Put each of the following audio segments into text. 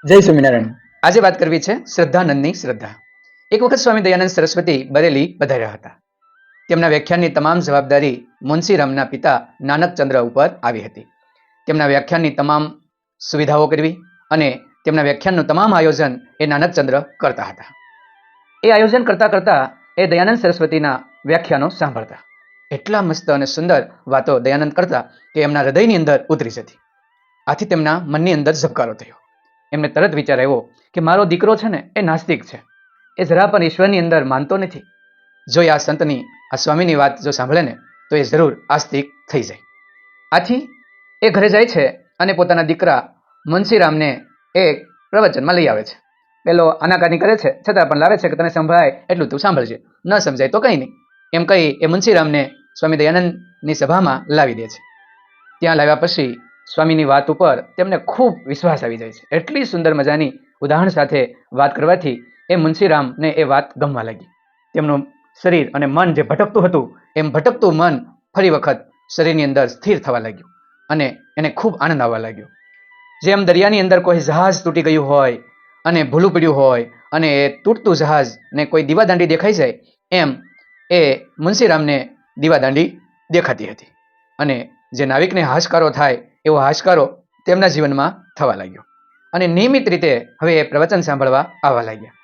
જય સ્વામિનારાયણ. આજે વાત કરવી છે શ્રદ્ધાનંદની શ્રદ્ધા. એક વખત સ્વામી દયાનંદ સરસ્વતી બરેલી પધાર્યા હતા. તેમના વ્યાખ્યાનની તમામ જવાબદારી મુનશીરામના પિતા નાનકચંદ્ર ઉપર આવી હતી. તેમના વ્યાખ્યાનની તમામ સુવિધાઓ કરવી અને તેમના વ્યાખ્યાનનું તમામ આયોજન એ નાનકચંદ્ર કરતા હતા. એ આયોજન કરતા કરતા એ દયાનંદ સરસ્વતીના વ્યાખ્યાનો સાંભળતા. એટલા મસ્ત અને સુંદર વાતો દયાનંદ કરતા કે એમના હૃદયની અંદર ઉતરી જતી. આથી તેમના મનની અંદર ઝબકારો થયો. એમને તરત વિચાર આવ્યો કે મારો દીકરો છે ને એ નાસ્તિક છે, એ જરા પણ ઈશ્વરની અંદર માનતો નથી. જો આ સંતની આ સ્વામીની વાત જો સાંભળે ને તો એ જરૂર આસ્તિક થઈ જાય. આથી એ ઘરે જાય છે અને પોતાના દીકરા મુનશીરામને એક પ્રવચનમાં લઈ આવે છે. પેલો આનાકાની કરે છે છતાં પણ લાવે છે કે તને સંભળાય એટલું તું સાંભળજે, ન સમજાય તો કંઈ નહીં એમ કહી એ મુનશીરામને સ્વામી દયાનંદની સભામાં લાવી દે છે. ત્યાં લાવ્યા પછી સ્વામીની વાત ઉપર તેમને ખૂબ વિશ્વાસ આવી જાય છે. એટલી સુંદર મજાની ઉદાહરણ સાથે વાત કરવાથી એ મુનશીરામને એ વાત ગમવા લાગી. તેમનું શરીર અને મન જે ભટકતું હતું એમ ભટકતું મન ફરી વખત શરીરની અંદર સ્થિર થવા લાગ્યું અને એને ખૂબ આનંદ આવવા લાગ્યો. જેમ દરિયાની અંદર કોઈ જહાજ તૂટી ગયું હોય અને ભૂલું પડ્યું હોય અને એ તૂટતું જહાજને કોઈ દીવાદાંડી દેખાઈ જાય એમ એ મુનશીરામને દીવાદાંડી દેખાતી હતી અને જે નાવિકને હાશકારો થાય એવો હાશકારો તેમના જીવનમાં થવા લાગ્યો અને નિયમિત રીતે હવે એ પ્રવચન સાંભળવા આવવા લાગ્યા.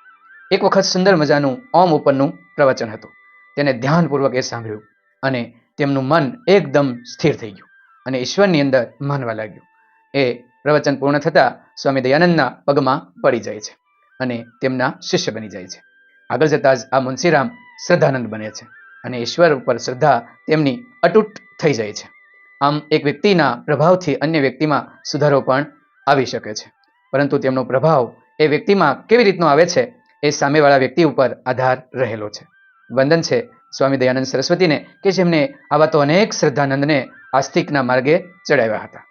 એક વખત સુંદર મજાનું ઓમ ઉપરનું પ્રવચન હતું. તેને ધ્યાનપૂર્વક એ સાંભળ્યું અને તેમનું મન એકદમ સ્થિર થઈ ગયું અને ઈશ્વરની અંદર માનવા લાગ્યું. એ પ્રવચન પૂર્ણ થતાં સ્વામી દયાનંદના પગમાં પડી જાય છે અને તેમના શિષ્ય બની જાય છે. આગળ જતાં જ આ મુનશીરામ શ્રદ્ધાનંદ બને છે અને ઈશ્વર ઉપર શ્રદ્ધા તેમની અતૂટ થઈ જાય છે. આમ એક વ્યક્તિના પ્રભાવથી અન્ય વ્યક્તિમાં સુધારો પણ આવી શકે છે, પરંતુ તેમનો પ્રભાવ એ વ્યક્તિમાં કેવી રીતનો આવે છે એ સામેવાળા વ્યક્તિ ઉપર આધાર રહેલો છે. વંદન છે સ્વામી દયાનંદ સરસ્વતીને કે જેમને આવા તો અનેક શ્રદ્ધાનંદને આસ્તિકના માર્ગે ચડાવ્યા હતા.